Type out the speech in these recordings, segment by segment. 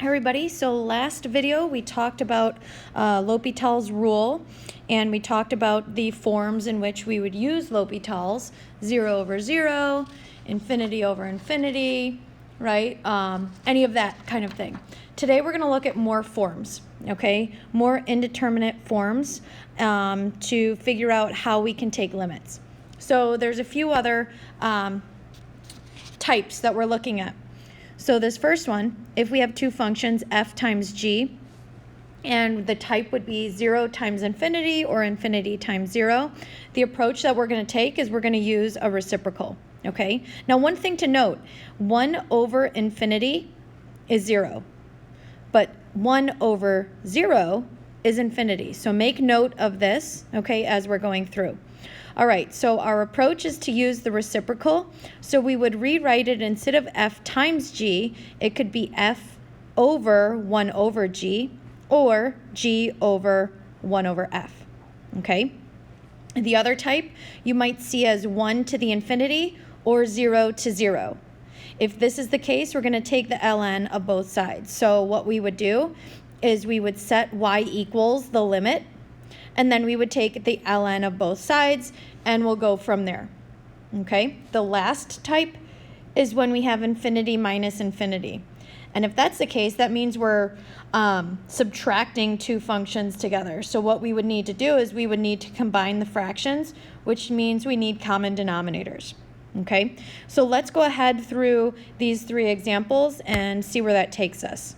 Hi everybody, so last video we talked about L'Hopital's rule, and we talked about the forms in which we would use L'Hopital's, 0 over 0, infinity over infinity, right? Any of that kind of thing. Today we're going to look at more forms, okay? More indeterminate forms to figure out how we can take limits. So there's a few other types that we're looking at. So this first one, if we have two functions, f times g, and the type would be 0 times infinity or infinity times 0, the approach that we're going to take is we're going to use a reciprocal, okay? Now one thing to note, 1 over infinity is 0, but 1 over 0 is infinity. So make note of this, okay, as we're going through. All right, so our approach is to use the reciprocal. So we would rewrite it, instead of f times g, it could be f over 1 over g, or g over 1 over f, okay? The other type you might see as 1 to the infinity or 0 to 0. If this is the case, we're going to take the ln of both sides. So what we would do is we would set y equals the limit, and then we would take the ln of both sides, and we'll go from there, okay? The last type is when we have infinity minus infinity. And if that's the case, that means we're subtracting two functions together. So what we would need to do is we would need to combine the fractions, which means we need common denominators, okay? So let's go ahead through these three examples and see where that takes us.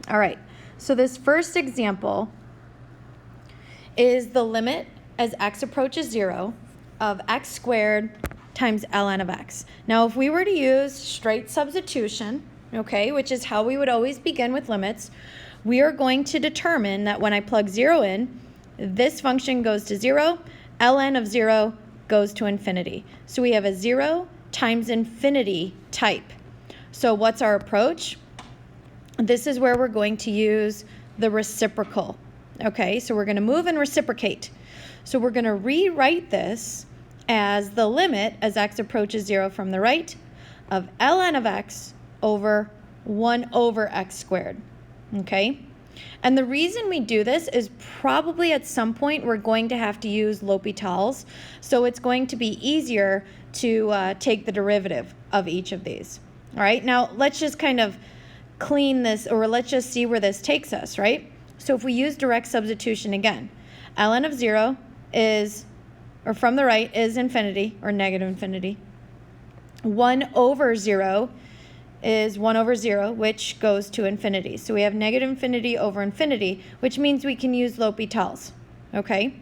All right, so this first example is the limit as x approaches 0 of x squared times ln of x. Now, if we were to use straight substitution, okay, which is how we would always begin with limits, we are going to determine that when I plug 0 in, this function goes to 0, ln of 0 goes to infinity. So we have a 0 times infinity type. So what's our approach? This is where we're going to use the reciprocal. Okay, so we're going to move and reciprocate. So we're going to rewrite this as the limit as x approaches 0 from the right of ln of x over 1 over x squared. Okay, and the reason we do this is probably at some point we're going to have to use L'Hopital's, so it's going to be easier to take the derivative of each of these. All right, now let's just kind of clean this, or let's just see where this takes us, right? So if we use direct substitution again, ln of 0 is, or from the right, is infinity, or negative infinity. 1 over 0 is 1 over 0, which goes to infinity. So we have negative infinity over infinity, which means we can use L'Hopital's, okay?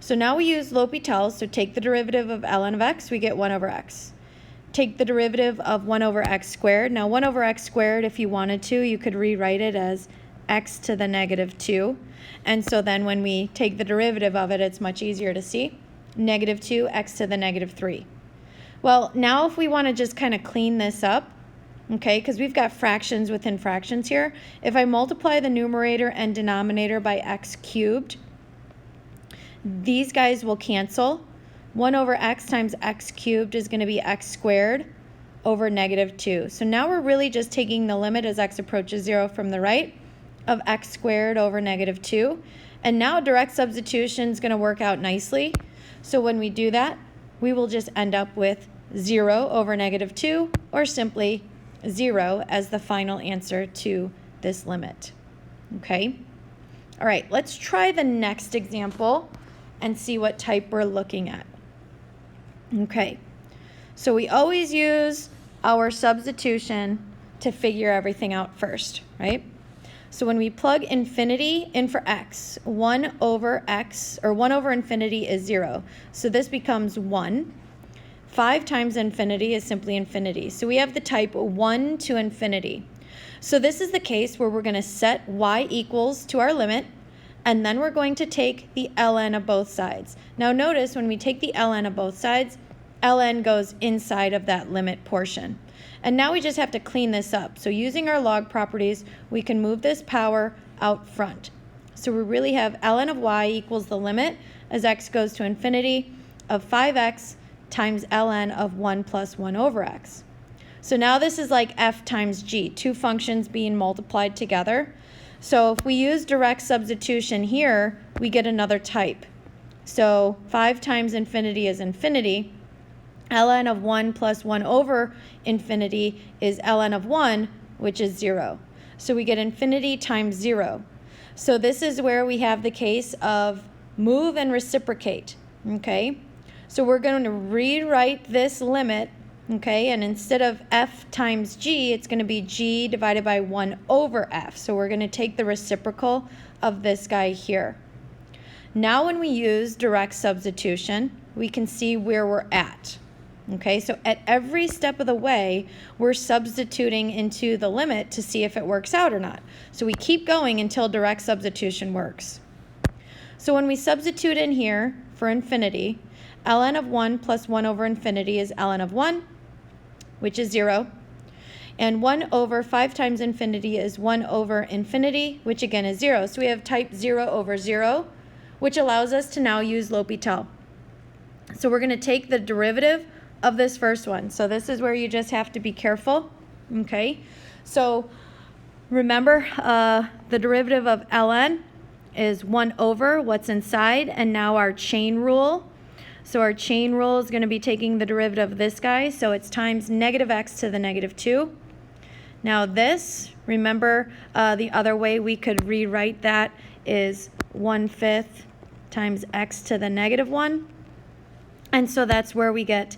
So now we use L'Hopital's, so take the derivative of ln of x, we get 1 over x. Take the derivative of 1 over x squared. Now 1 over x squared, if you wanted to, you could rewrite it as x to the negative 2. And so then when we take the derivative of it, it's much easier to see. Negative 2, x to the negative 3. Well, now if we want to just kind of clean this up, okay, because we've got fractions within fractions here. If I multiply the numerator and denominator by x cubed, these guys will cancel. 1 over x times x cubed is going to be x squared over negative 2. So now we're really just taking the limit as x approaches 0 from the right of x squared over negative 2. And now direct substitution is going to work out nicely. So when we do that, we will just end up with 0 over negative 2, or simply 0 as the final answer to this limit. Okay? All right, let's try the next example and see what type we're looking at. Okay, so we always use our substitution to figure everything out first, right? So when we plug infinity in for x, 1 over x, or 1 over infinity is 0. So this becomes 1. 5 times infinity is simply infinity. So we have the type 1 to infinity. So this is the case where we're going to set y equals to our limit, and then we're going to take the ln of both sides. Now notice when we take the ln of both sides, ln goes inside of that limit portion. And now we just have to clean this up. So using our log properties, we can move this power out front. So we really have ln of y equals the limit as x goes to infinity of 5x times ln of 1 plus 1 over x. So now this is like f times g, two functions being multiplied together. So if we use direct substitution here, we get another type. So 5 times infinity is infinity. ln of 1 plus 1 over infinity is ln of 1, which is 0. So we get infinity times 0. So this is where we have the case of move and reciprocate, okay? So we're going to rewrite this limit, okay? And instead of f times g, it's going to be g divided by 1 over f. So we're going to take the reciprocal of this guy here. Now when we use direct substitution, we can see where we're at. Okay, so at every step of the way, we're substituting into the limit to see if it works out or not. So we keep going until direct substitution works. So when we substitute in here for infinity, ln of 1 plus 1 over infinity is ln of 1, which is 0. And 1 over 5 times infinity is 1 over infinity, which again is 0. So we have type 0 over 0, which allows us to now use L'Hopital. So we're going to take the derivative of this first one. So this is where you just have to be careful, okay? So remember, the derivative of ln is 1 over what's inside, and now our chain rule. So our chain rule is going to be taking the derivative of this guy, so it's times negative x to the negative 2. Now this, remember, the other way we could rewrite that is 1/5 times x to the negative 1. And so that's where we get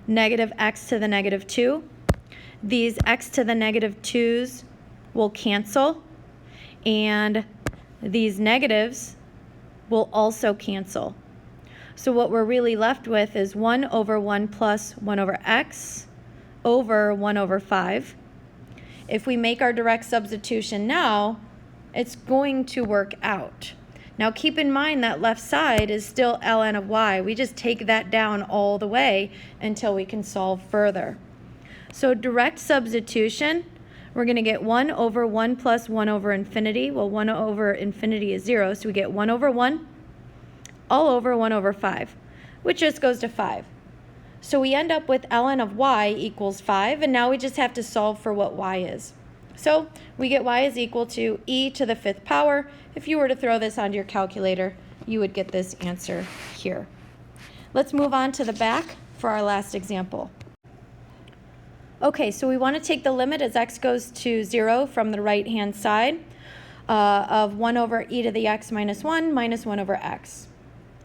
negative x to the negative 2. These x to the negative 2's will cancel, and these negatives will also cancel. So what we're really left with is 1 over 1 plus 1 over x over 1 over 5. If we make our direct substitution now, it's going to work out. Now keep in mind that left side is still ln of y. We just take that down all the way until we can solve further. So direct substitution, we're going to get 1 over 1 plus 1 over infinity. Well, 1 over infinity is 0, so we get 1 over 1 all over 1 over 5, which just goes to 5. So we end up with ln of y equals 5, and now we just have to solve for what y is. So we get y is equal to e to the 5th power. If you were to throw this onto your calculator, you would get this answer here. Let's move on to the back for our last example. Okay, so we want to take the limit as x goes to 0 from the right-hand side of 1 over e to the x minus 1 minus 1 over x.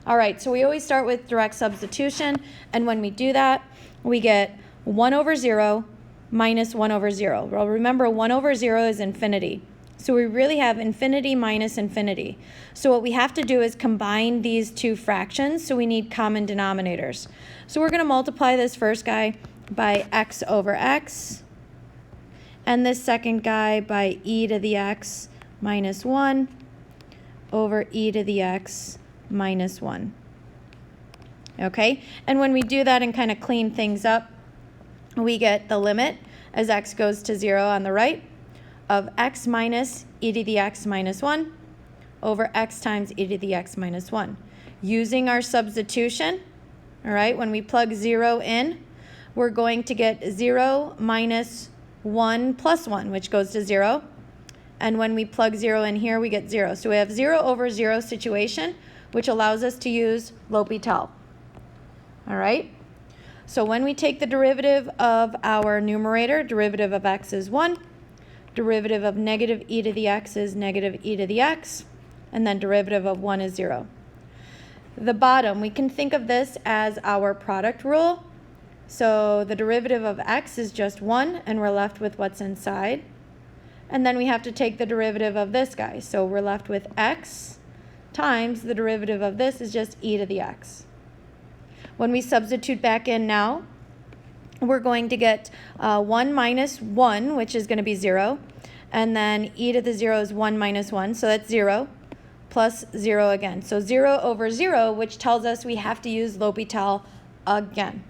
All right, so we always start with direct substitution, and when we do that, we get 1 over 0 minus 1 over 0. Well, remember, 1 over 0 is infinity. So we really have infinity minus infinity. So what we have to do is combine these two fractions, so we need common denominators. So we're going to multiply this first guy by x over x, and this second guy by e to the x minus 1 over e to the x minus 1. Okay, and when we do that and kind of clean things up, we get the limit as x goes to 0 on the right of x minus e to the x minus 1 over x times e to the x minus 1. Using our substitution, all right, when we plug 0 in, we're going to get 0 minus 1 plus 1, which goes to 0. And when we plug 0 in here, we get 0. So we have 0 over 0 situation, which allows us to use L'Hopital. All right? So when we take the derivative of our numerator, derivative of x is 1, derivative of negative e to the x is negative e to the x, and then derivative of 1 is 0. The bottom, we can think of this as our product rule. So the derivative of x is just 1, and we're left with what's inside. And then we have to take the derivative of this guy. So we're left with x times the derivative of this is just e to the x. When we substitute back in now, we're going to get 1 minus 1, which is going to be 0. And then e to the 0 is 1 minus 1, so that's 0, plus 0 again. So 0 over 0, which tells us we have to use L'Hopital again.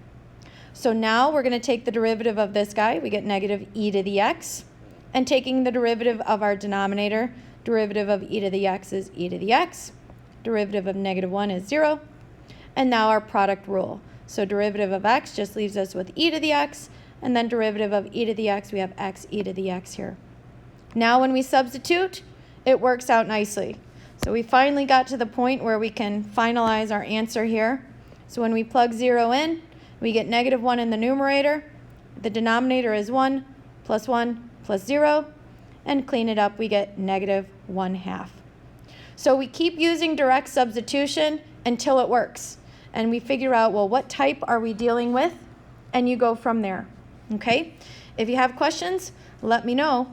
So now we're going to take the derivative of this guy. We get negative e to the x. And taking the derivative of our denominator, derivative of e to the x is e to the x. Derivative of negative 1 is 0. And now our product rule. So derivative of x just leaves us with e to the x, and then derivative of e to the x, we have x e to the x here. Now when we substitute, it works out nicely. So we finally got to the point where we can finalize our answer here. So when we plug 0 in, we get -1 in the numerator. The denominator is 1 plus 0, and clean it up, we get -1/2. So we keep using direct substitution until it works. And we figure out, well, what type are we dealing with? And you go from there, okay? If you have questions, let me know.